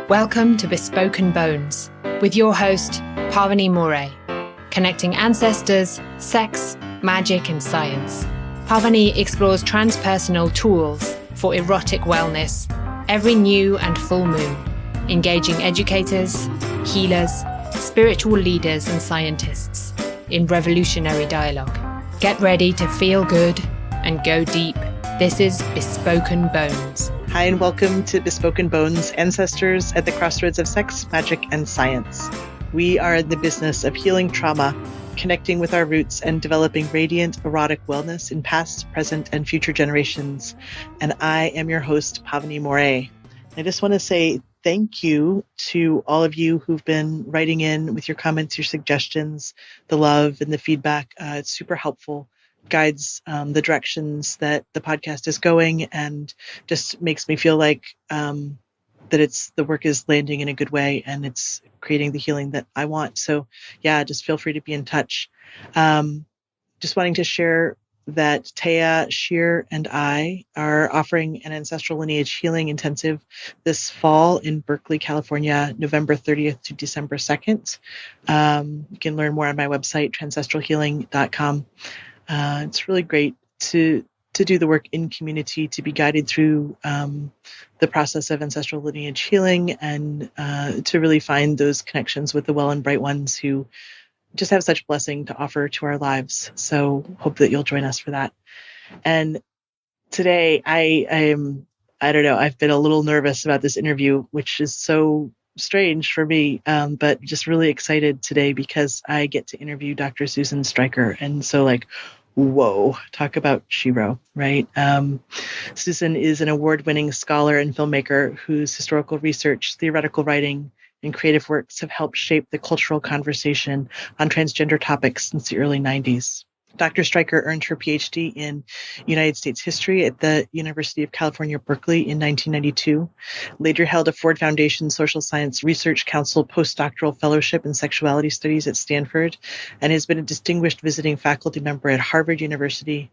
Welcome to Bespoken Bones with your host, Pavini Moray, connecting ancestors, sex, magic, and science. Pavini explores transpersonal tools for erotic wellness every new and full moon, engaging educators, healers, spiritual leaders, and scientists in revolutionary dialogue. Get ready to feel good and go deep. This is Bespoken Bones. Hi, and welcome to Bespoken Bones, Ancestors at the Crossroads of Sex, Magic, and Science. We are in the business of healing trauma, connecting with our roots, and developing radiant, erotic wellness in past, present, and future generations. And I am your host, Pavini Moray. I just want to say thank you to all of you who've been writing in with your comments, your suggestions, the love, and the feedback. It's super helpful. Guides the directions that the podcast is going, and just makes me feel like that the work is landing in a good way and it's creating the healing that I want. So yeah, just feel free to be in touch. Just wanting to share that Taya, Sheer, and I are offering an ancestral lineage healing intensive this fall in Berkeley, California, November 30th to December 2nd. You can learn more on my website, transastralhealing.com. It's really great to do the work in community, to be guided through the process of ancestral lineage healing, and to really find those connections with the well and bright ones who just have such blessing to offer to our lives. So hope that you'll join us for that. And today I don't know, I've been a little nervous about this interview, which is so strange for me, but just really excited today because I get to interview Dr. Susan Stryker. And so whoa, talk about Shiro, right? Susan is an award-winning scholar and filmmaker whose historical research, theoretical writing, and creative works have helped shape the cultural conversation on transgender topics since the early 90s. Dr. Stryker earned her PhD in United States history at the University of California, Berkeley in 1992, later held a Ford Foundation Social Science Research Council postdoctoral fellowship in sexuality studies at Stanford, and has been a distinguished visiting faculty member at Harvard University,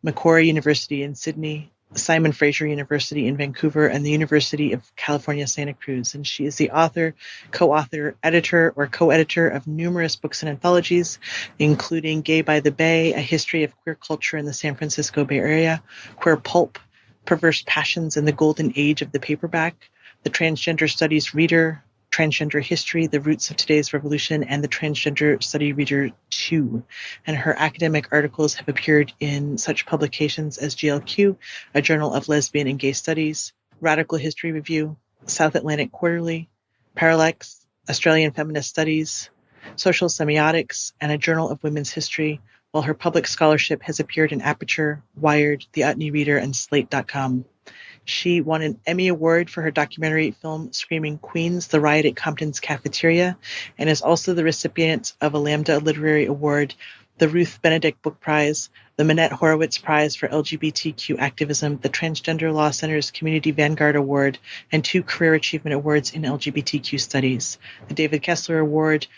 Macquarie University in Sydney, Simon Fraser University in Vancouver, and the University of California, Santa Cruz. And she is the author, co-author, editor, or co-editor of numerous books and anthologies, including Gay by the Bay, A History of Queer Culture in the San Francisco Bay Area, Queer Pulp, Perverse Passions in the Golden Age of the Paperback, The Transgender Studies Reader, Transgender History, The Roots of Today's Revolution, and the Transgender Study Reader 2. And her academic articles have appeared in such publications as GLQ, a journal of lesbian and gay studies, Radical History Review, South Atlantic Quarterly, Parallax, Australian Feminist Studies, Social Semiotics, and a Journal of Women's History, while her public scholarship has appeared in Aperture, Wired, The Utne Reader, and Slate.com. She won an Emmy Award for her documentary film Screaming Queens, The Riot at Compton's Cafeteria, and is also the recipient of a Lambda Literary Award, the Ruth Benedict Book Prize, the Manette Horowitz Prize for LGBTQ Activism, the Transgender Law Center's Community Vanguard Award, and 2 Career Achievement Awards in LGBTQ Studies, the David Kessler Award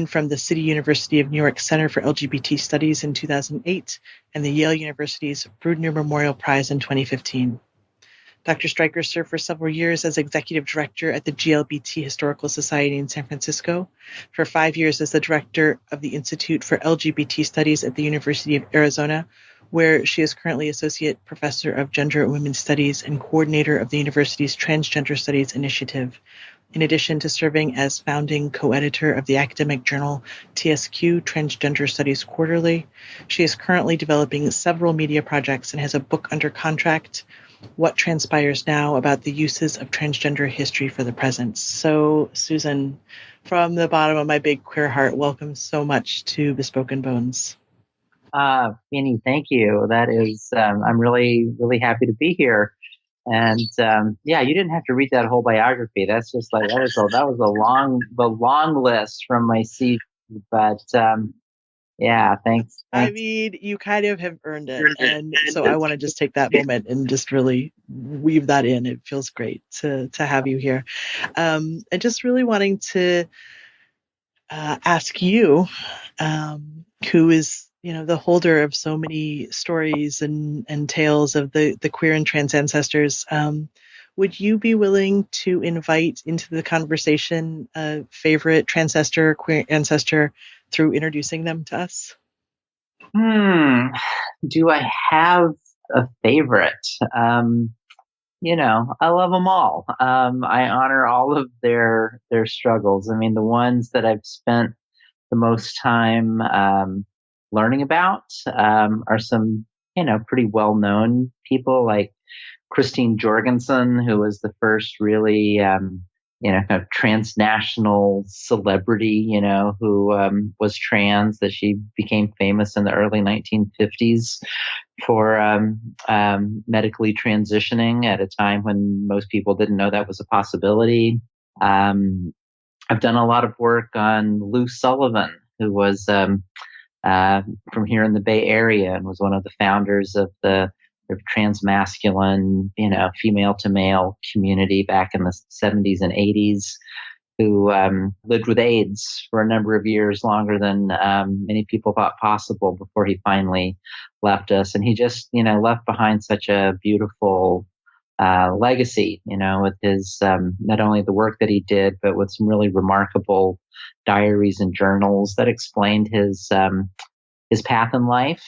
from the City University of New York Center for LGBT Studies in 2008, and the Yale University's Brudner Memorial Prize in 2015. Dr. Stryker served for several years as executive director at the GLBT Historical Society in San Francisco, for 5 years as the director of the Institute for LGBT Studies at the University of Arizona, where she is currently associate professor of gender and women's studies and coordinator of the university's Transgender Studies Initiative. In addition to serving as founding co-editor of the academic journal TSQ Transgender Studies Quarterly, she is currently developing several media projects and has a book under contract, What Transpires Now, about the uses of transgender history for the present. So, Susan, from the bottom of my big queer heart, welcome so much to Bespoken Bones. Pavini, thank you. That is, I'm really, really happy to be here. And yeah, you didn't have to read that whole biography. That's just like that was the long list from my CV. But yeah, thanks. I mean, you kind of have earned it, and so I want to just take that moment and just really weave that in. It feels great to have you here. And just really wanting to ask you, who is the holder of so many stories and tales of the queer and trans ancestors. Would you be willing to invite into the conversation a favorite transcestor, queer ancestor, through introducing them to us? Do I have a favorite? I love them all. I honor all of their struggles. I mean, the ones that I've spent the most time learning about are some, pretty well-known people like Christine Jorgensen, who was the first really, kind of transnational celebrity, who was trans, that she became famous in the early 1950s for medically transitioning at a time when most people didn't know that was a possibility. I've done a lot of work on Lou Sullivan, who was from here in the Bay Area and was one of the founders of the transmasculine, female to male community back in the 70s and 80s, who lived with AIDS for a number of years, longer than many people thought possible, before he finally left us. And he just, left behind such a beautiful legacy, with his not only the work that he did, but with some really remarkable diaries and journals that explained his path in life.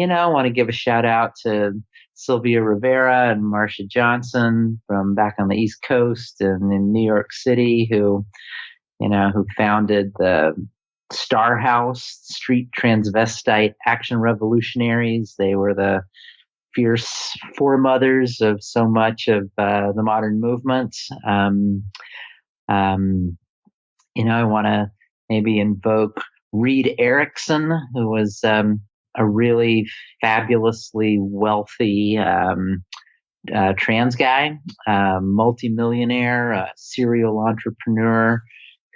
I want to give a shout out to Sylvia Rivera and Marcia Johnson from back on the East Coast and in New York City, who founded the Star House, Street Transvestite Action Revolutionaries. They were the fierce foremothers of so much of the modern movement. I want to maybe invoke Reed Erickson, who was a really fabulously wealthy trans guy, multimillionaire, serial entrepreneur,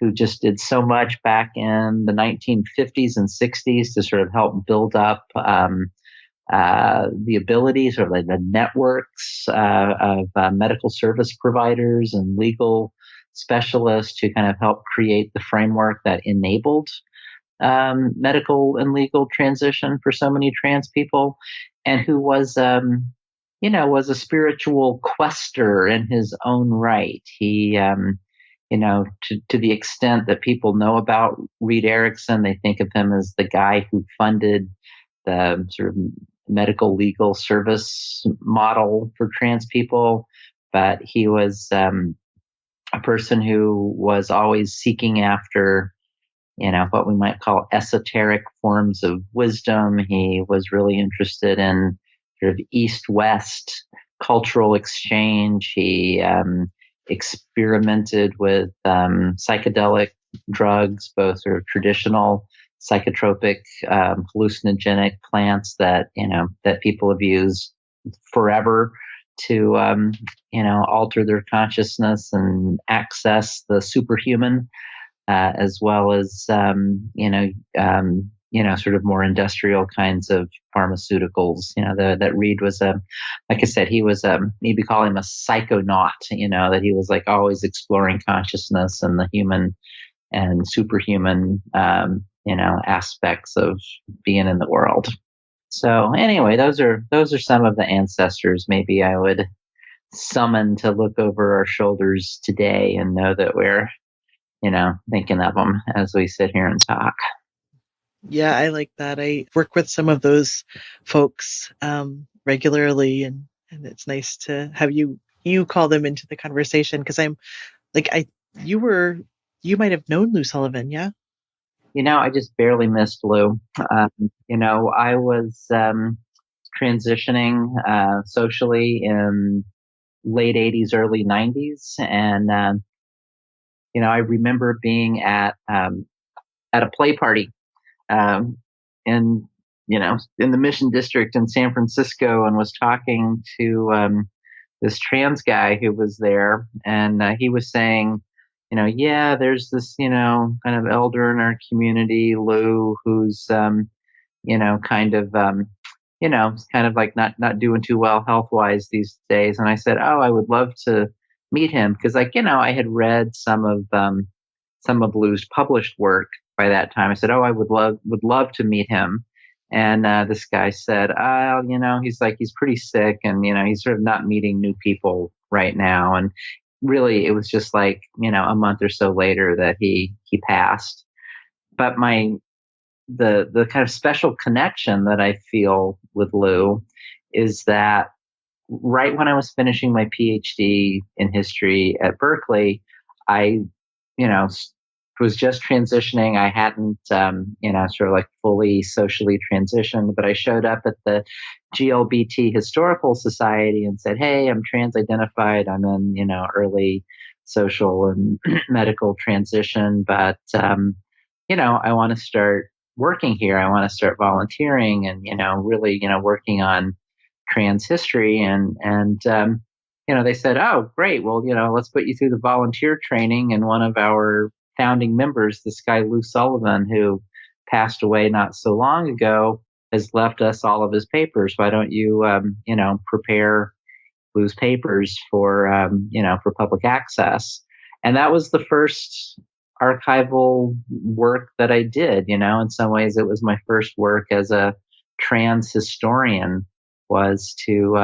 who just did so much back in the 1950s and 60s to sort of help build up the abilities, or like the networks of medical service providers and legal specialists, who kind of helped create the framework that enabled medical and legal transition for so many trans people, and who was, was a spiritual quester in his own right. He, to the extent that people know about Reed Erickson, they think of him as the guy who funded the sort of medical legal service model for trans people. But he was a person who was always seeking after, what we might call esoteric forms of wisdom. He was really interested in sort of East-West cultural exchange. He experimented with psychedelic drugs, both sort of traditional psychotropic, hallucinogenic plants that, that people have used forever to, alter their consciousness and access the superhuman, as well as, sort of more industrial kinds of pharmaceuticals. That Reed was like I said, he was maybe call him a psychonaut. That he was like always exploring consciousness and the human and superhuman, aspects of being in the world. So anyway, those are some of the ancestors maybe I would summon to look over our shoulders today and know that we're, thinking of them as we sit here and talk. Yeah, I like that. I work with some of those folks regularly, and it's nice to have you call them into the conversation, because I'm like, you might have known Lou Sullivan, yeah? I just barely missed Lou. I was transitioning socially in late 80s, early 90s. And, I remember being at a play party in the Mission District in San Francisco, and was talking to this trans guy who was there. And he was saying, yeah, there's this, kind of elder in our community, Lou, who's, kind of, kind of like not doing too well health wise these days. And I said, oh, I would love to meet him, because, like, I had read some of Lou's published work by that time. I said, oh, I would love to meet him. And this guy said, he's like, he's pretty sick, and, he's sort of not meeting new people right now. And really, it was just like, a month or so later that he passed. But the kind of special connection that I feel with Lou is that right when I was finishing my PhD in history at Berkeley, I, was just transitioning. I hadn't, sort of like fully socially transitioned, but I showed up at the GLBT Historical Society and said, "Hey, I'm trans-identified. I'm in, early social and medical transition, but, I want to start working here. I want to start volunteering and, really, working on trans history." And they said, "Oh, great. Well, let's put you through the volunteer training." And one of our founding members, this guy, Lou Sullivan, who passed away not so long ago, has left us all of his papers. Why don't you, prepare Lou's papers for public access? And that was the first archival work that I did. In some ways, it was my first work as a trans historian, was to,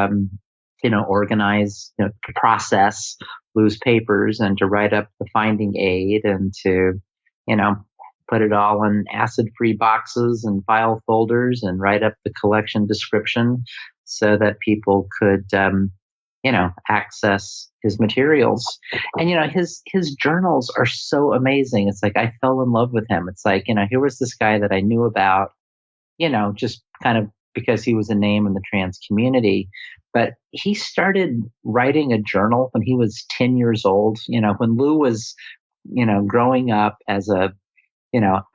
organize, process Lou's papers and to write up the finding aid and to, put it all in acid-free boxes and file folders and write up the collection description so that people could, access his materials. And, his journals are so amazing. It's like I fell in love with him. It's like, here was this guy that I knew about, just kind of because he was a name in the trans community. But he started writing a journal when he was 10 years old. When Lou was, growing up as a,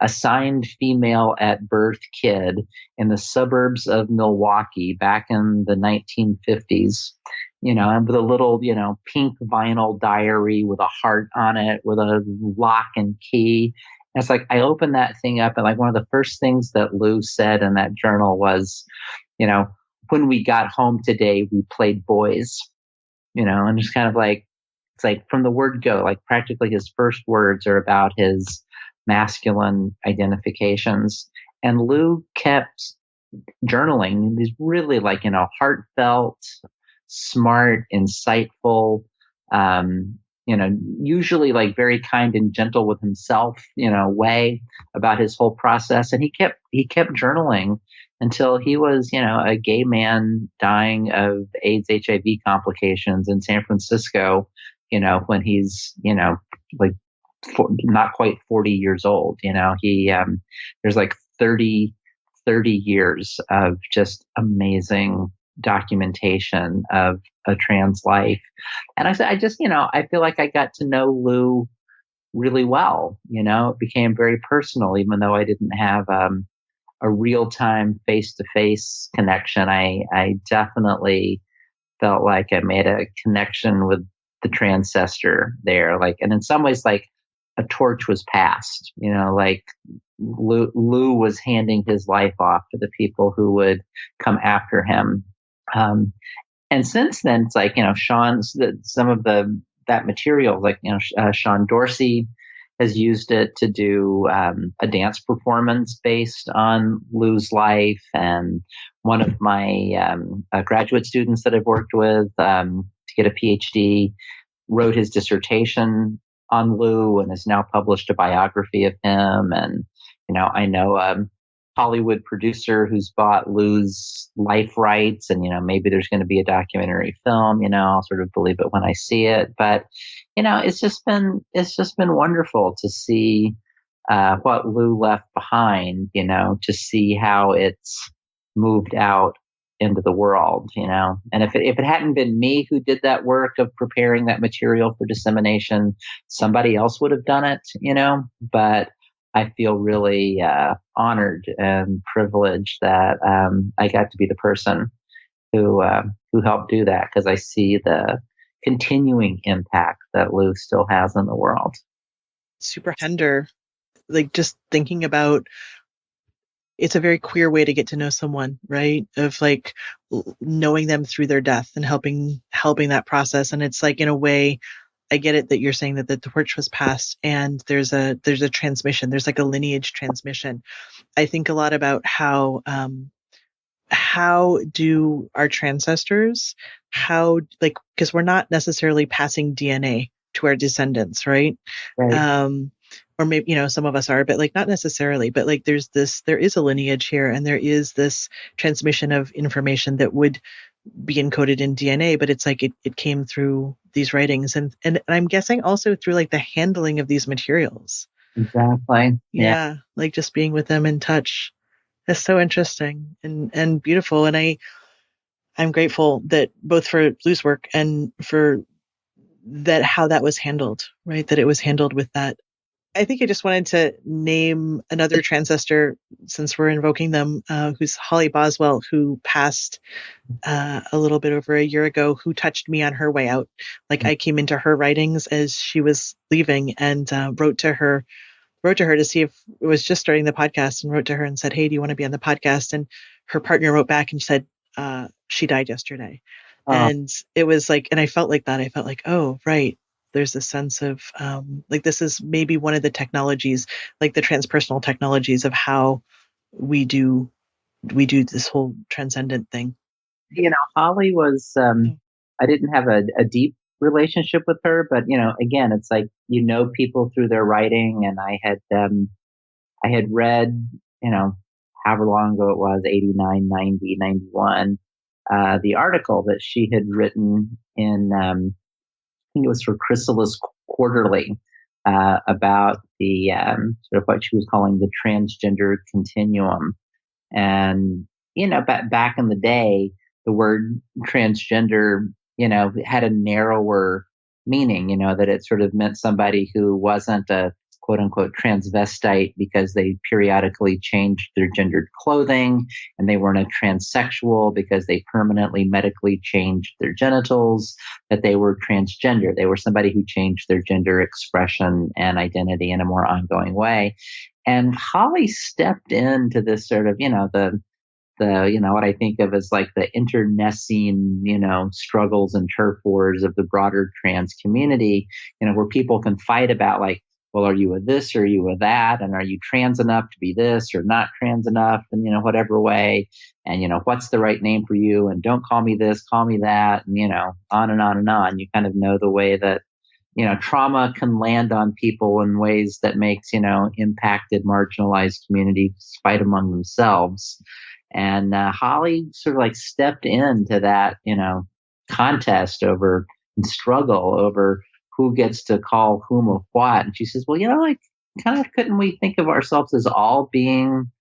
assigned female at birth kid in the suburbs of Milwaukee back in the 1950s, and with a little, pink vinyl diary with a heart on it, with a lock and key. And it's like, I opened that thing up, and like one of the first things that Lou said in that journal was, when we got home today, we played boys, and just kind of like, it's like from the word go, like practically his first words are about his masculine identifications. And Lou kept journaling. He's really like, heartfelt, smart, insightful, usually like very kind and gentle with himself, way about his whole process. And he kept journaling until he was, a gay man dying of AIDS, HIV complications in San Francisco, when he's, like not quite 40 years old. There's like 30 years of just amazing documentation of a trans life. And I just, I feel like I got to know Lou really well. It became very personal, even though I didn't have a real-time face-to-face connection. I definitely felt like I made a connection with the transcestor there. Like, and in some ways, like a torch was passed, like Lou was handing his life off to the people who would come after him. And since then, it's like, some of that material, like, Sean Dorsey has used it to do a dance performance based on Lou's life. And one of my graduate students that I've worked with to get a PhD wrote his dissertation on Lou and has now published a biography of him. And, I know a Hollywood producer who's bought Lou's life rights, and, maybe there's going to be a documentary film. I'll sort of believe it when I see it. But, it's just been wonderful to see what Lou left behind, to see how it's moved out into the world, and if it hadn't been me who did that work of preparing that material for dissemination, somebody else would have done it, but I feel really honored and privileged that I got to be the person who helped do that, because I see the continuing impact that Lou still has in the world. Super tender, like just thinking about, it's a very queer way to get to know someone, right? Of like knowing them through their death and helping that process. And it's like, in a way, I get it that you're saying that the torch was passed and there's a transmission. There's like a lineage transmission. I think a lot about how do our ancestors, because we're not necessarily passing DNA to our descendants, right? Right. Or maybe, some of us are, but like not necessarily, but like there is a lineage here and there is this transmission of information that would be encoded in DNA, but it's like it came through these writings and I'm guessing also through like the handling of these materials. Exactly. Yeah. Yeah. Like just being with them in touch. That's so interesting and beautiful. And I'm grateful that both for Lou's work and for that, how that was handled, right? That it was handled with that. I think I just wanted to name another transistor since we're invoking them, who's Holly Boswell, who passed a little bit over a year ago, who touched me on her way out. Like I came into her writings as she was leaving and wrote to her to see if it was just starting the podcast and wrote to her and said, "Hey, do you want to be on the podcast?" And her partner wrote back and said, she died yesterday. And it was like, and I felt like that. I felt like, oh, right. There's a sense of like this is maybe one of the technologies, like the transpersonal technologies of how we do this whole transcendent thing. Holly was, I didn't have a deep relationship with her, but, again, it's like, people through their writing. And I had read, however long ago it was, 89, 90, 91, the article that she had written in, I think it was for Chrysalis Quarterly, about the sort of what she was calling the transgender continuum. And, back in the day, the word transgender, had a narrower meaning, that it sort of meant somebody who wasn't a quote unquote transvestite because they periodically changed their gendered clothing, and they weren't a transsexual because they permanently medically changed their genitals, that they were transgender. They were somebody who changed their gender expression and identity in a more ongoing way. And Holly stepped into this sort of, the what I think of as like the internecine, struggles and turf wars of the broader trans community, where people can fight about like, well, are you a this or are you a that? And are you trans enough to be this or not trans enough? And, whatever way, and, what's the right name for you? And don't call me this, call me that. And, on and on and on. You kind of know the way that, trauma can land on people in ways that makes, impacted, marginalized communities fight among themselves. And Holly sort of like stepped into that, contest over and struggle over who gets to call whom of what. And she says, well, like kind of couldn't we think of ourselves as all being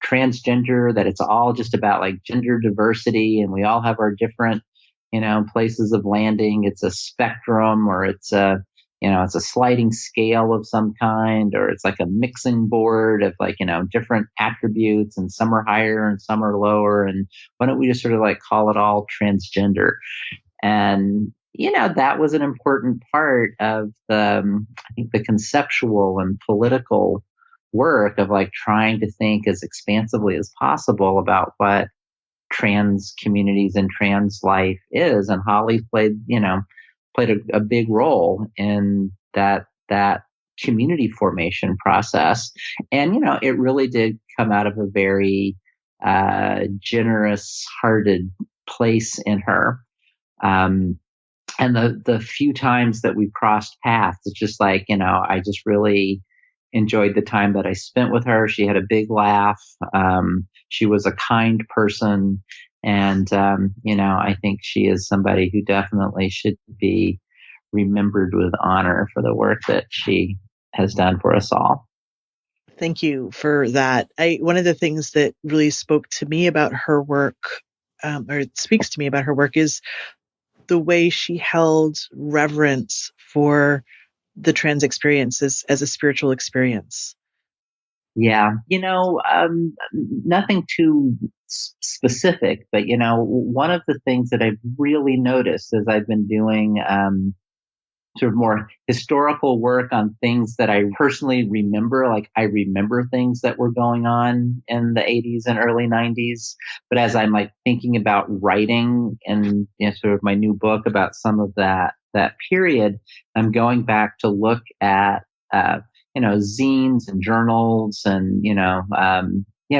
transgender, that it's all just about like gender diversity and we all have our different, places of landing. It's a spectrum, or it's a sliding scale of some kind, or it's like a mixing board of like, different attributes, and some are higher and some are lower. And why don't we just sort of like call it all transgender? And, that was an important part of I think the conceptual and political work of like trying to think as expansively as possible about what trans communities and trans life is. And Holly played a big role in that community formation process. And, it really did come out of a very generous hearted place in her. And the few times that we crossed paths, it's just like, I just really enjoyed the time that I spent with her. She had a big laugh. She was a kind person. And, I think she is somebody who definitely should be remembered with honor for the work that she has done for us all. Thank you for that. One of the things that really spoke to me about her work, or it speaks to me about her work, is the way she held reverence for the trans experience as a spiritual experience. Yeah. Nothing too specific, but, one of the things that I've really noticed as I've been doing sort of more historical work on things that I personally remember, like I remember things that were going on in the 80s and early 90s. But as I'm like thinking about writing and sort of my new book about some of that that period, I'm going back to look at, zines and journals and,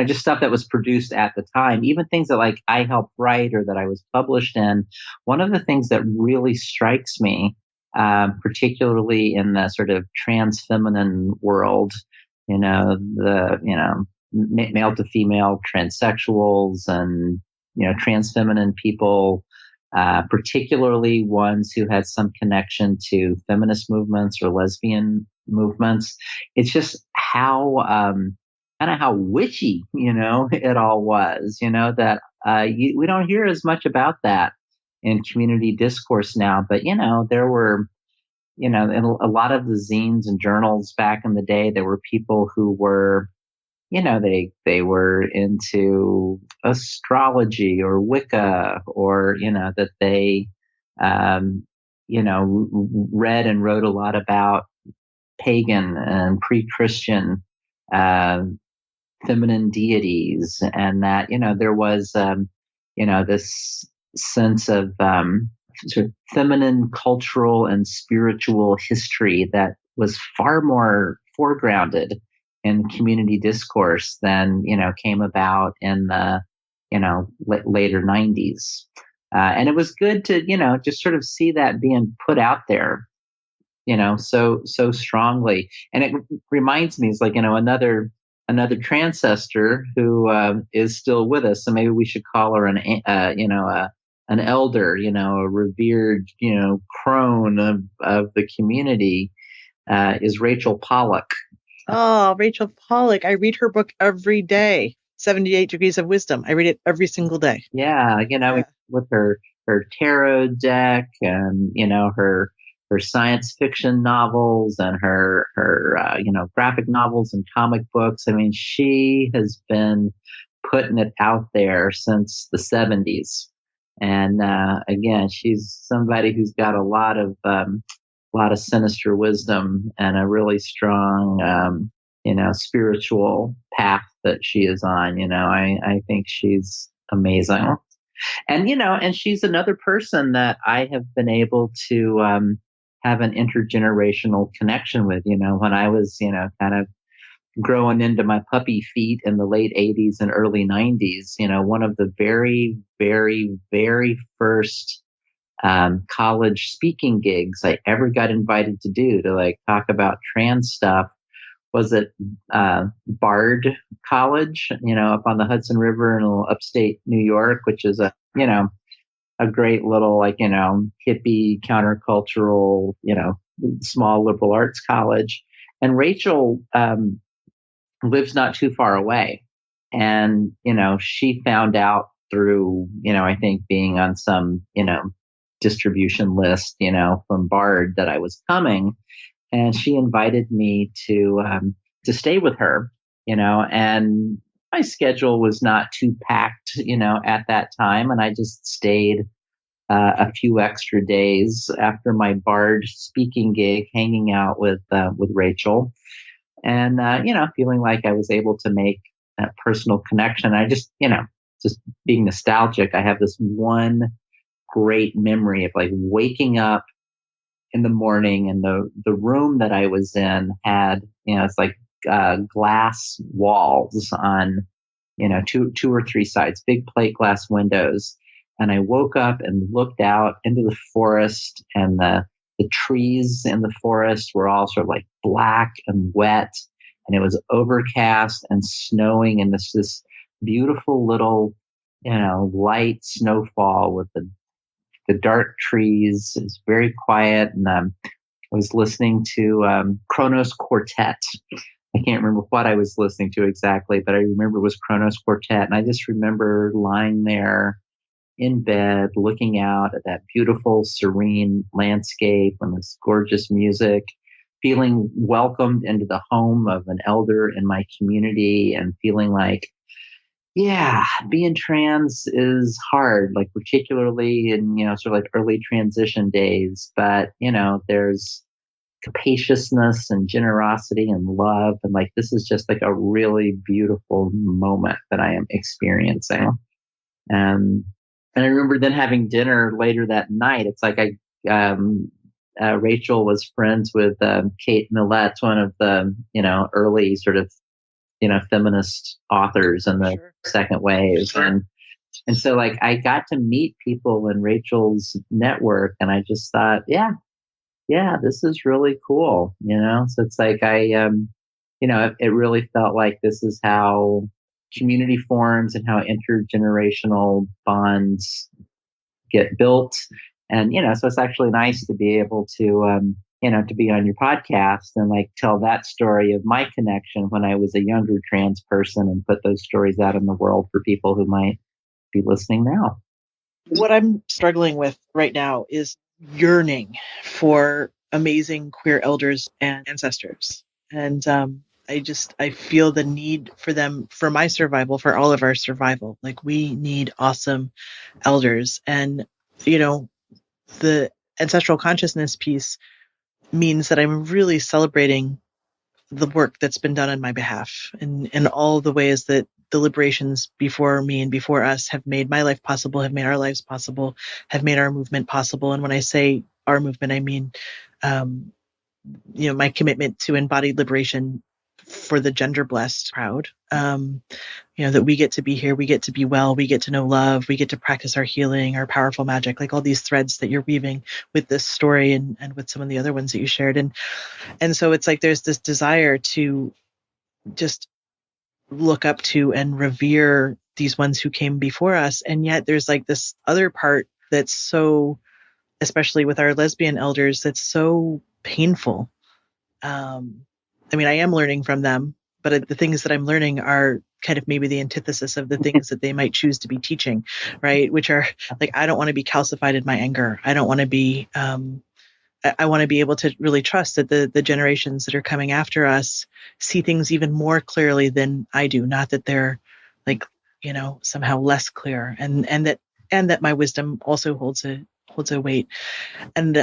just stuff that was produced at the time, even things that like I helped write or that I was published in. One of the things that really strikes me, particularly in the sort of trans feminine world, male to female transsexuals and, trans feminine people, particularly ones who had some connection to feminist movements or lesbian movements. It's just how, kind of how witchy, it all was, that we don't hear as much about that in community discourse now. But, there were, in a lot of the zines and journals back in the day, there were people who were, they were into astrology or Wicca, or, that they, read and wrote a lot about pagan and pre-Christian, feminine deities, and that, there was, this sense of, sort of feminine cultural and spiritual history that was far more foregrounded in community discourse than, came about in the, later 90s. And it was good to, just sort of see that being put out there, so strongly. And it reminds me, it's like, another transcestor who is still with us. So maybe we should call her an elder, a revered, crone of the community, is Rachel Pollack. Oh, Rachel Pollack. I read her book every day. 78 Degrees of Wisdom. I read it every single day. Yeah. With her tarot deck and, her science fiction novels and her graphic novels and comic books. I mean, she has been putting it out there since the 70s. And again, she's somebody who's got a lot of sinister wisdom and a really strong, spiritual path that she is on. I think she's amazing. And, and she's another person that I have been able to have an intergenerational connection with. When I was, kind of growing into my puppy feet in the late 80s and early 90s, one of the very, very, very first college speaking gigs I ever got invited to do to like talk about trans stuff was at Bard College, up on the Hudson River in upstate New York, which is a great little, like, hippie countercultural, small liberal arts college. And Rachel lives not too far away. And, she found out through, I think being on some, distribution list, from Bard that I was coming. And she invited me to stay with her, and my schedule was not too packed, at that time. And I just stayed a few extra days after my Bard speaking gig, hanging out with Rachel, and feeling like I was able to make a personal connection. I just, just being nostalgic, I have this one great memory of like waking up in the morning, and the room that I was in had, it's like glass walls on, two or three sides, big plate glass windows. And I woke up and looked out into the forest, and the trees in the forest were all sort of like black and wet, and it was overcast and snowing, and this beautiful little, light snowfall with the dark trees. It's very quiet, and I was listening to Kronos Quartet. I can't remember what I was listening to exactly, but I remember it was Kronos Quartet, and I just remember lying there in bed, looking out at that beautiful, serene landscape and this gorgeous music, feeling welcomed into the home of an elder in my community, and feeling like, yeah, being trans is hard, like particularly in, sort of like early transition days, but, there's capaciousness and generosity and love. And like, this is just like a really beautiful moment that I am experiencing. And I remember then having dinner later that night. It's like I Rachel was friends with Kate Millett, one of the, early sort of, feminist authors in the second wave. And so like I got to meet people in Rachel's network, and I just thought, yeah, this is really cool, So it's like it really felt like this is how community forms and how intergenerational bonds get built. And, so it's actually nice to be able to, to be on your podcast and like tell that story of my connection when I was a younger trans person and put those stories out in the world for people who might be listening now. What I'm struggling with right now is yearning for amazing queer elders and ancestors. And I feel the need for them, for my survival, for all of our survival. Like, we need awesome elders. And, the ancestral consciousness piece means that I'm really celebrating the work that's been done on my behalf, and all the ways that the liberations before me and before us have made my life possible, have made our lives possible, have made our movement possible. And when I say our movement, I mean, my commitment to embodied liberation for the gender blessed crowd. That we get to be here, we get to be well, we get to know love, we get to practice our healing, our powerful magic, like all these threads that you're weaving with this story and with some of the other ones that you shared. And so it's like there's this desire to just look up to and revere these ones who came before us. And yet there's like this other part that's so, especially with our lesbian elders, that's so painful. I am learning from them, but the things that I'm learning are kind of maybe the antithesis of the things that they might choose to be teaching, right? Which are like, I don't want to be calcified in my anger. I don't want to be, I want to be able to really trust that the generations that are coming after us see things even more clearly than I do. Not that they're like, somehow less clear, and that my wisdom also holds a weight. And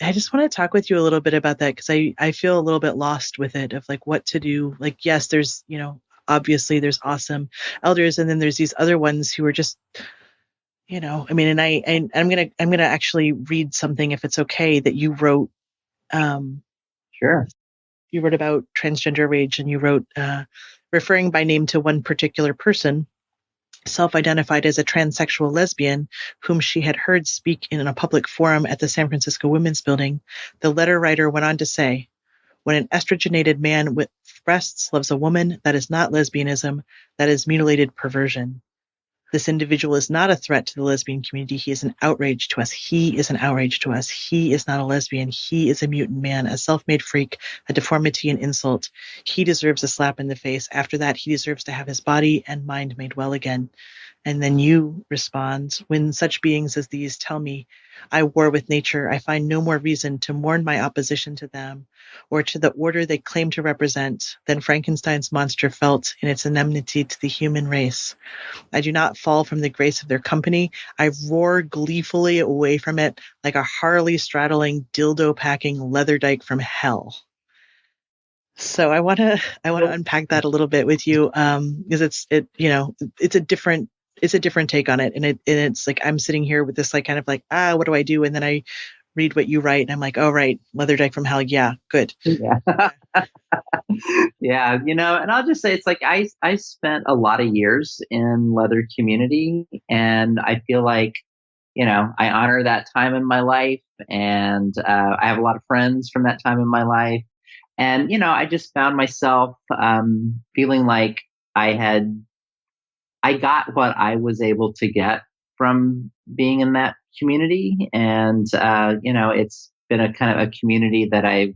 I just want to talk with you a little bit about that, because I feel a little bit lost with it, of like what to do. Like, yes, there's, obviously there's awesome elders, and then there's these other ones who are just, and I'm gonna actually read something, if it's okay, that you wrote. Sure. You wrote about transgender rage, and you wrote, referring by name to one particular person, self-identified as a transsexual lesbian, whom she had heard speak in a public forum at the San Francisco Women's Building. The letter writer went on to say, "When an estrogenated man with breasts loves a woman, that is not lesbianism, that is mutilated perversion. This individual is not a threat to the lesbian community. He is an outrage to us. He is an outrage to us. He is not a lesbian. He is a mutant man, a self-made freak, a deformity and insult. He deserves a slap in the face. After that, he deserves to have his body and mind made well again." And then you respond, "When such beings as these tell me I war with nature, I find no more reason to mourn my opposition to them or to the order they claim to represent than Frankenstein's monster felt in its enmity to the human race. I do not fall from the grace of their company. I roar gleefully away from it like a Harley straddling, dildo packing leather dyke from hell." So I want to unpack that a little bit with you, because it's a different take on it, and it's like I'm sitting here with this like kind of like, what do I do? And then I read what you write, and I'm like, oh right, leather dyke from hell, yeah, good. Yeah. Yeah, and I'll just say it's like I spent a lot of years in leather community, and I feel like I honor that time in my life, and I have a lot of friends from that time in my life. And, I just found myself feeling like I got what I was able to get from being in that community. And, it's been a kind of a community that I've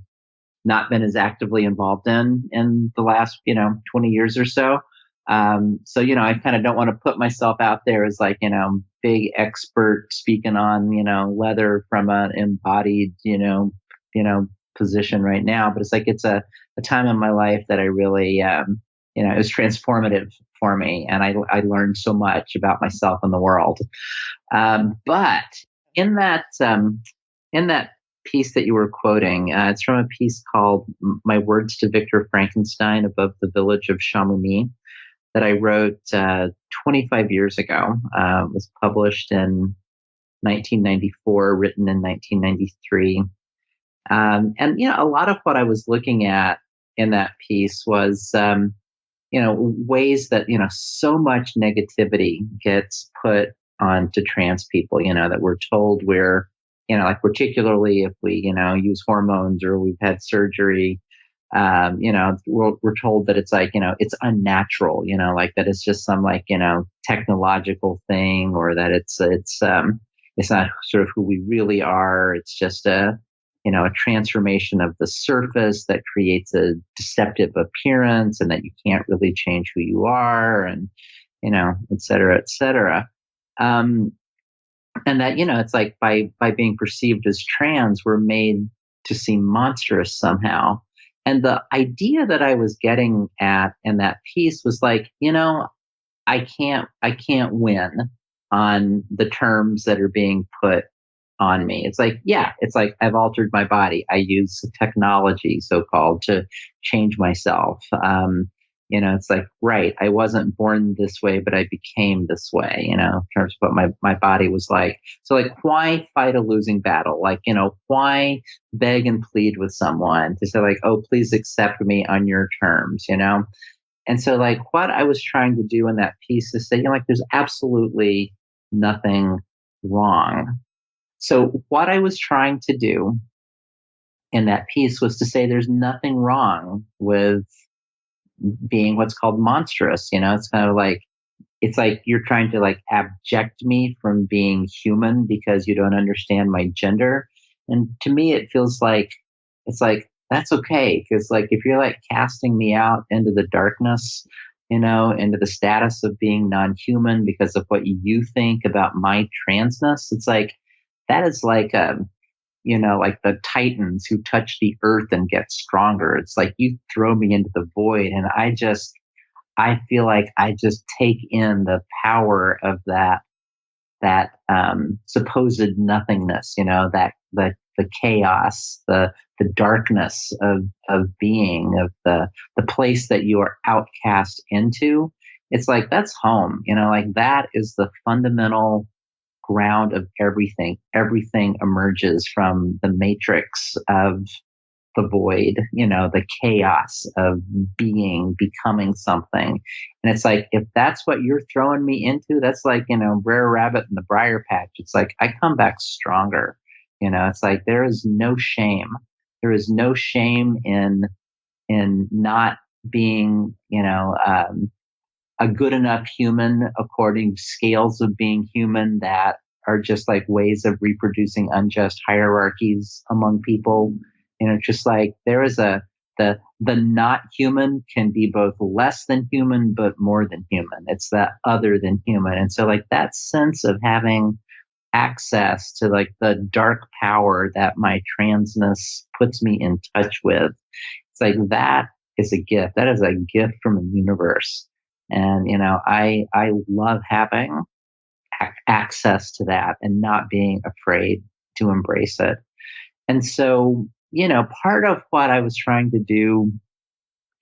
not been as actively involved in the last, 20 years or so. I kind of don't want to put myself out there as like, big expert speaking on, leather from an embodied, position right now, but it's like it's a time in my life that I really it was transformative for me, and I learned so much about myself and the world. But in that piece that you were quoting, it's from a piece called "My Words to Victor Frankenstein Above the Village of Chamonix" that I wrote 25 years ago. It was published in 1994, written in 1993. And, a lot of what I was looking at in that piece was, ways that, so much negativity gets put onto trans people, that we're told we're, like particularly if we, use hormones or we've had surgery, we're told that it's like, it's unnatural, like that it's just some like, technological thing, or that it's not sort of who we really are. It's just a transformation of the surface that creates a deceptive appearance, and that you can't really change who you are, and, et cetera, et cetera. And that, it's like by being perceived as trans, we're made to seem monstrous somehow. And the idea that I was getting at in that piece was like, I can't win on the terms that are being put on me. It's like, yeah, it's like I've altered my body. I use technology, so-called, to change myself. It's like, right, I wasn't born this way, but I became this way, in terms of what my body was like. So like, why fight a losing battle? Like, why beg and plead with someone to say like, oh, please accept me on your terms, And so like what I was trying to do in that piece is say, like, there's absolutely nothing wrong. So what I was trying to do in that piece was to say there's nothing wrong with being what's called monstrous. It's kind of like, it's like you're trying to like abject me from being human because you don't understand my gender. And to me, it feels like, it's like, that's okay. Because like, if you're like casting me out into the darkness, into the status of being non-human because of what you think about my transness, it's like, that is like, like the Titans who touch the earth and get stronger. It's like you throw me into the void, and I feel like I just take in the power of that supposed nothingness, that the chaos, the darkness of being, of the place that you are outcast into. It's like, that's home, like that is the fundamental ground of everything. Everything emerges from the matrix of the void, the chaos of being, becoming something. And it's like, if that's what you're throwing me into, that's like, Brer Rabbit in the briar patch. It's like, I come back stronger. It's like, there is no shame. There is no shame in not being, a good enough human according to scales of being human that are just like ways of reproducing unjust hierarchies among people. Just like there is the not human can be both less than human, but more than human. It's that other than human. And so like that sense of having access to like the dark power that my transness puts me in touch with, it's like, that is a gift. That is a gift from the universe. And, I love having access to that and not being afraid to embrace it. And so, part of what I was trying to do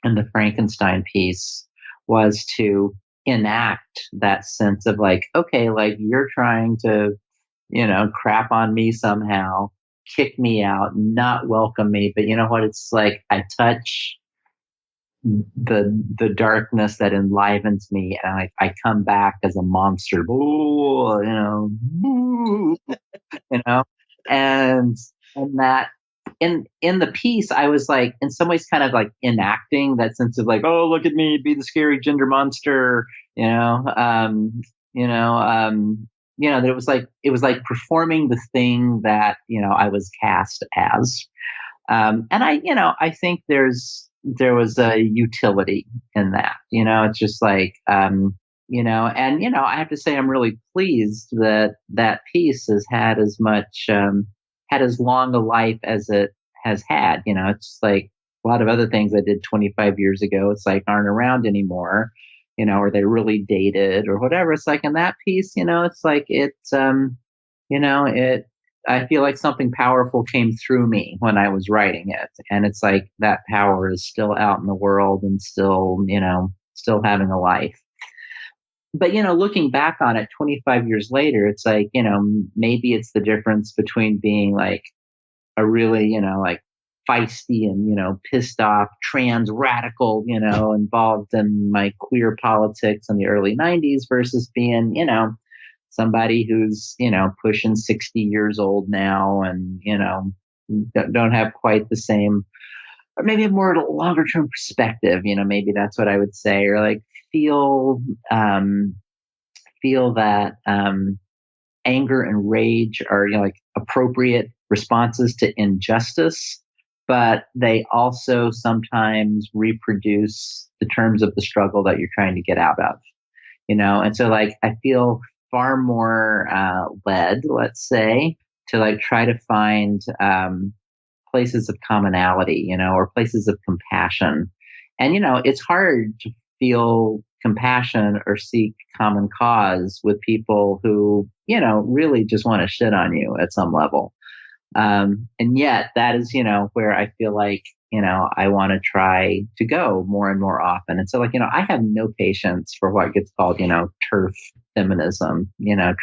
in the Frankenstein piece was to enact that sense of like, okay, like you're trying to, crap on me somehow, kick me out, not welcome me. But you know what? It's like I touch the darkness that enlivens me, and I come back as a monster. Ooh, and that in the piece, I was like, in some ways, kind of like enacting that sense of like, oh, look at me, be the scary gender monster, that it was like performing the thing that I was cast as, and I think there was a utility in that. It's just like, and I have to say I'm really pleased that piece has had as much, had as long a life as it has had. It's like a lot of other things I did 25 years ago, it's like aren't around anymore, or they're really dated or whatever. It's like in that piece, it's like I feel like something powerful came through me when I was writing it. And it's like that power is still out in the world and still, still having a life. But, looking back on it 25 years later, it's like, maybe it's the difference between being like a really, like feisty and, pissed off trans radical, involved in my queer politics in the early 90s versus being, somebody who's, pushing 60 years old now and, don't have quite the same, or maybe a more longer term perspective, maybe that's what I would say, or like feel that anger and rage are, like appropriate responses to injustice, but they also sometimes reproduce the terms of the struggle that you're trying to get out of, and so like I feel far more led, let's say, to like try to find places of commonality, or places of compassion. And, it's hard to feel compassion or seek common cause with people who, really just want to shit on you at some level. And yet that is, where I feel like, I want to try to go more and more often. And so like, I have no patience for what gets called, TERF feminism,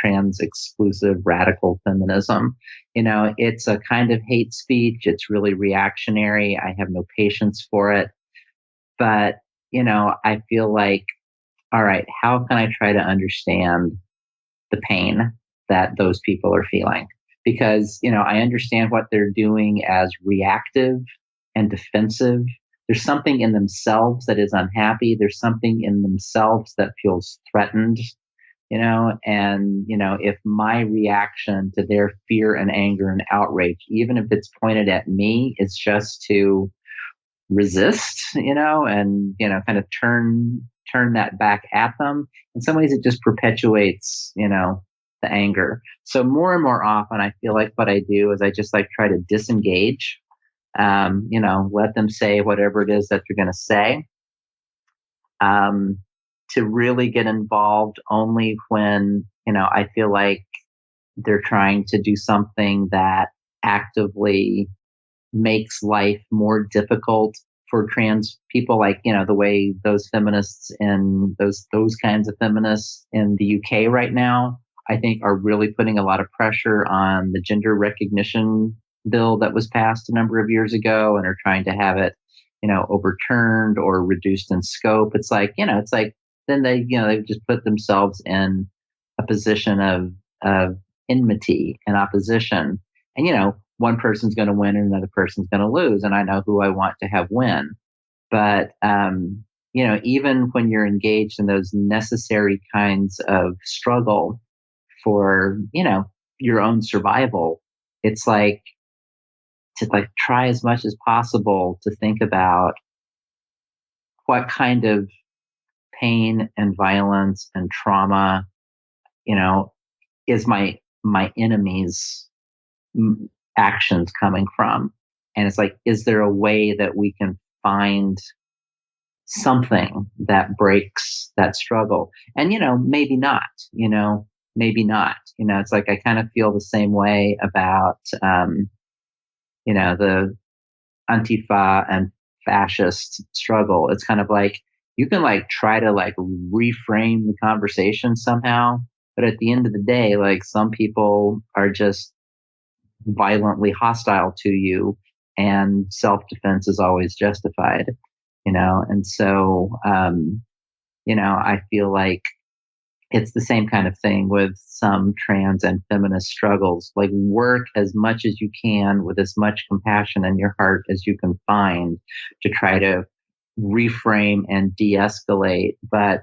trans exclusive radical feminism. It's a kind of hate speech. It's really reactionary. I have no patience for it. But, I feel like, all right, how can I try to understand the pain that those people are feeling? Because, I understand what they're doing as reactive and defensive. There's something in themselves that is unhappy. There's something in themselves that feels threatened, and, if my reaction to their fear and anger and outrage, even if it's pointed at me, is just to resist, and, kind of turn that back at them. In some ways, it just perpetuates, the anger. So more and more often, I feel like what I do is I just like try to disengage, let them say whatever it is that they're going to say, to really get involved only when, I feel like they're trying to do something that actively makes life more difficult for trans people, like, the way those feminists and those kinds of feminists in the UK right now, I think are really putting a lot of pressure on the gender recognition bill that was passed a number of years ago and are trying to have it, overturned or reduced in scope. It's like, then they just put themselves in a position of enmity and opposition. And, one person's going to win and another person's going to lose. And I know who I want to have win. But, even when you're engaged in those necessary kinds of struggle for, your own survival, it's like to like try as much as possible to think about what kind of pain and violence and trauma, is my enemy's actions coming from. And it's like, is there a way that we can find something that breaks that struggle? And, maybe not, maybe not, it's like, I kind of feel the same way about, the Antifa and fascist struggle. It's kind of like, you can like try to like reframe the conversation somehow, but at the end of the day, like some people are just violently hostile to you and self-defense is always justified, and so, I feel like it's the same kind of thing with some trans and feminist struggles. Like work as much as you can with as much compassion in your heart as you can find to try to reframe and de-escalate. But,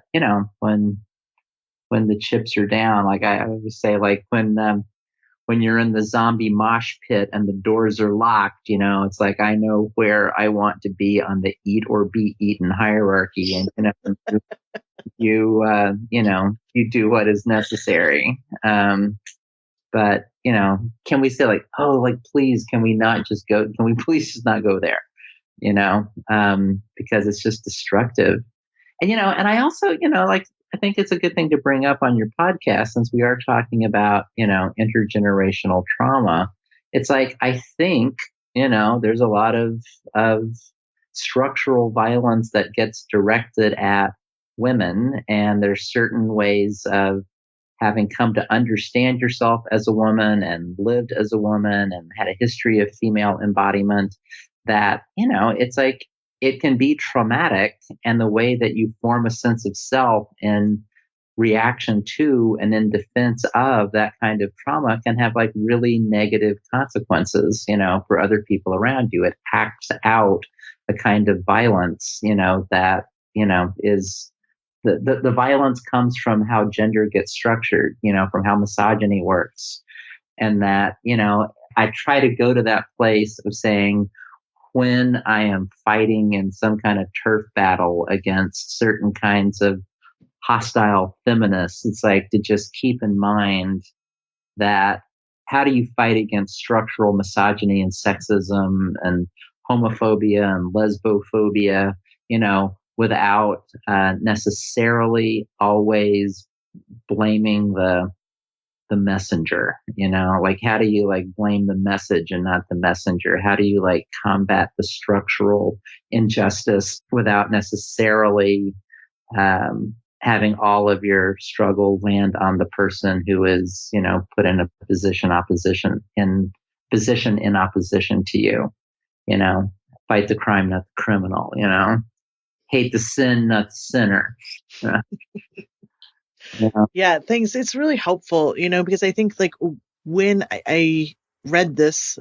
when the chips are down, like I always say, like when you're in the zombie mosh pit and the doors are locked, it's like, I know where I want to be on the eat or be eaten hierarchy. And, you do what is necessary. But, can we say like, oh, like, please, can we please just not go there? Because it's just destructive. And, and I also, like, I think it's a good thing to bring up on your podcast, since we are talking about, intergenerational trauma. It's like, I think, there's a lot of structural violence that gets directed at women, and there's certain ways of having come to understand yourself as a woman and lived as a woman and had a history of female embodiment, that, it's like it can be traumatic. And the way that you form a sense of self in reaction to and in defense of that kind of trauma can have like really negative consequences, for other people around you. It acts out the kind of violence, that, is the violence comes from how gender gets structured, from how misogyny works. And that, I try to go to that place of saying, when I am fighting in some kind of turf battle against certain kinds of hostile feminists, it's like to just keep in mind that how do you fight against structural misogyny and sexism and homophobia and lesbophobia, without necessarily always blaming the messenger, like how do you like blame the message and not the messenger? How do you like combat the structural injustice without necessarily having all of your struggle land on the person who is, put in a position in opposition to you, fight the crime, not the criminal, hate the sin, not the sinner. Yeah, thanks. It's really helpful, because I think like when I read this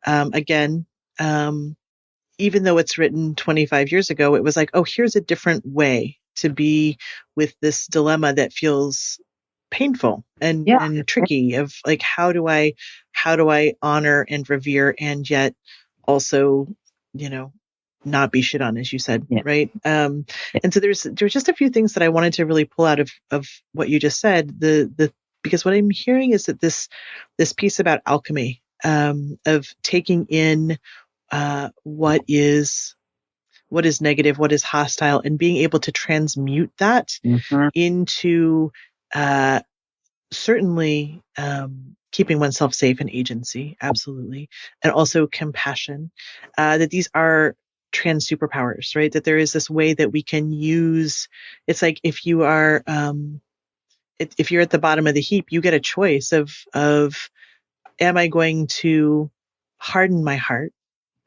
again, even though it's written 25 years ago, it was like, oh, here's a different way to be with this dilemma that feels painful and tricky, of like, how do I honor and revere and yet also, not be shit on, as you said, right? And so there's just a few things that I wanted to really pull out of what you just said. Because what I'm hearing is that this piece about alchemy, of taking in what is negative, what is hostile, and being able to transmute that into certainly keeping oneself safe and agency, absolutely, and also compassion. That these are trans superpowers, right? That there is this way that we can use. It's like if you are, if you're at the bottom of the heap, you get a choice of am I going to harden my heart,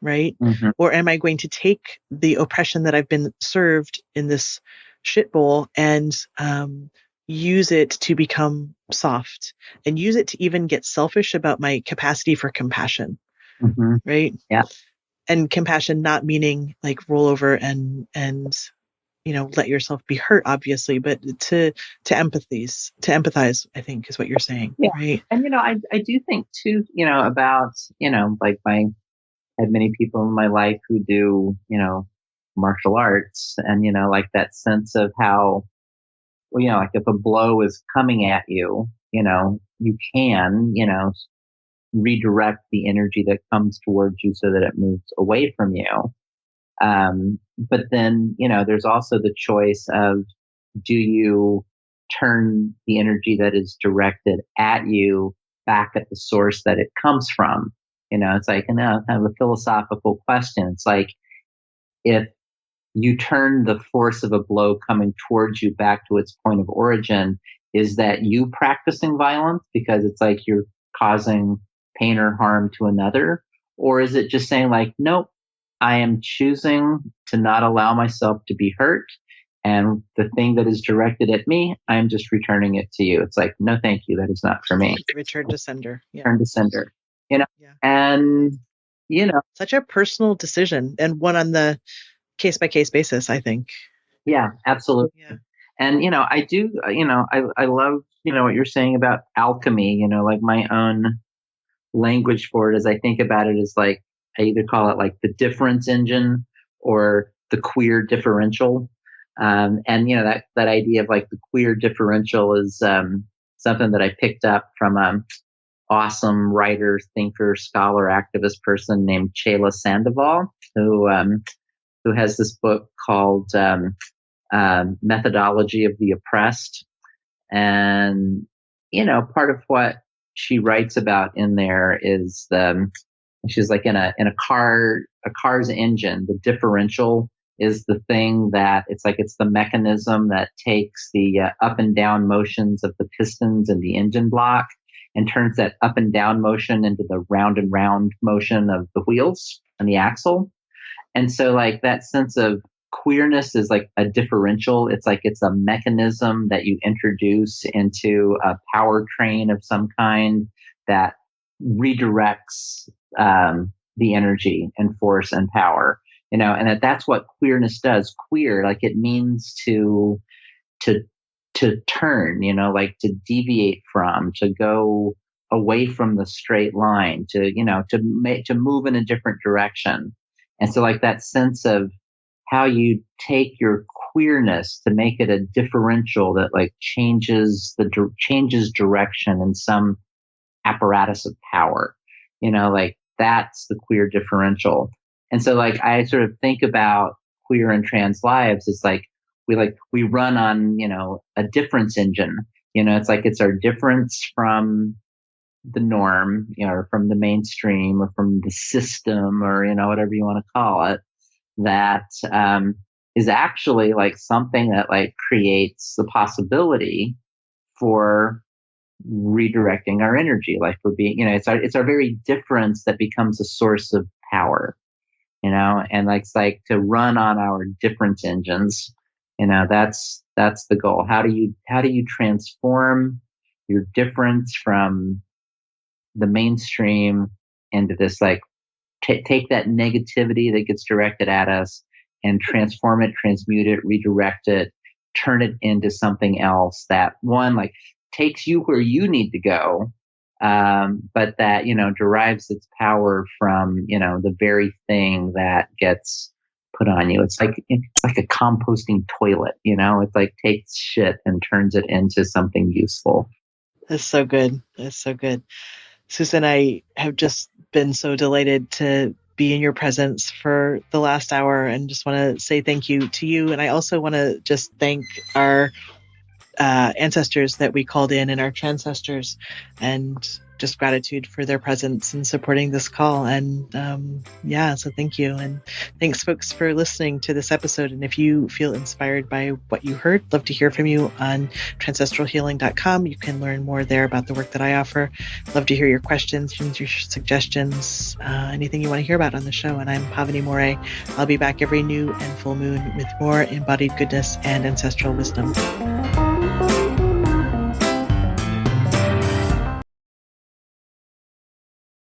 right? Or am I going to take the oppression that I've been served in this shit bowl and use it to become soft, and use it to even get selfish about my capacity for compassion, right? Yeah. And compassion not meaning like roll over and let yourself be hurt, obviously, but to empathize, I think is what you're saying, right? And I do think too, about like I had many people in my life who do martial arts, and like that sense of how, well, like if a blow is coming at you, you can redirect the energy that comes towards you so that it moves away from you. But then, there's also the choice of, do you turn the energy that is directed at you back at the source that it comes from? It's like kind of a philosophical question. It's like, if you turn the force of a blow coming towards you back to its point of origin, is that you practicing violence because it's like you're causing pain or harm to another? Or is it just saying like, nope, I am choosing to not allow myself to be hurt, and the thing that is directed at me, I'm just returning it to you. It's like, no, thank you. That is not for me. Return to sender. Return to sender. And, such a personal decision, and one on the case by case basis, I think. Yeah, absolutely. Yeah. And, I do, I love, what you're saying about alchemy, like my own language for it, as I think about it, is like, I either call it like the difference engine or the queer differential. And, that idea of like the queer differential is something that I picked up from awesome writer, thinker, scholar, activist person named Chela Sandoval, who has this book called Methodology of the Oppressed. And, part of what she writes about in there is she's like in a car's engine, the differential is the thing that it's the mechanism that takes the up and down motions of the pistons and the engine block and turns that up and down motion into the round and round motion of the wheels and the axle. And so like that sense of queerness is like a differential. It's a mechanism that you introduce into a powertrain of some kind that redirects the energy and force and power, and that's what queerness does. Queer, like it means to turn, like to deviate from, to go away from the straight line, to move in a different direction. And so like that sense of how you take your queerness to make it a differential that like changes direction in some apparatus of power, like that's the queer differential. And so like I sort of think about queer and trans lives. It's like we run on, a difference engine. It's like it's our difference from the norm, or from the mainstream or from the system or, whatever you want to call it, that is actually like something that like creates the possibility for redirecting our energy, like for being, it's our very difference that becomes a source of power, and like it's like to run on our difference engines, that's the goal. How do you transform your difference from the mainstream into this like take that negativity that gets directed at us and transform it, transmute it, redirect it, turn it into something else that one like takes you where you need to go, but that, derives its power from, the very thing that gets put on you. It's like a composting toilet, it like takes shit and turns it into something useful. That's so good. That's so good. Susan, I have just been so delighted to be in your presence for the last hour and just want to say thank you to you. And I also want to just thank our ancestors that we called in and our transcestors, and just gratitude for their presence and supporting this call. And so thank you. And thanks folks for listening to this episode. And if you feel inspired by what you heard, love to hear from you on trancestralhealing.com. You can learn more there about the work that I offer. Love to hear your questions, your suggestions, anything you want to hear about on the show. And I'm Pavini Moray. I'll be back every new and full moon with more embodied goodness and ancestral wisdom.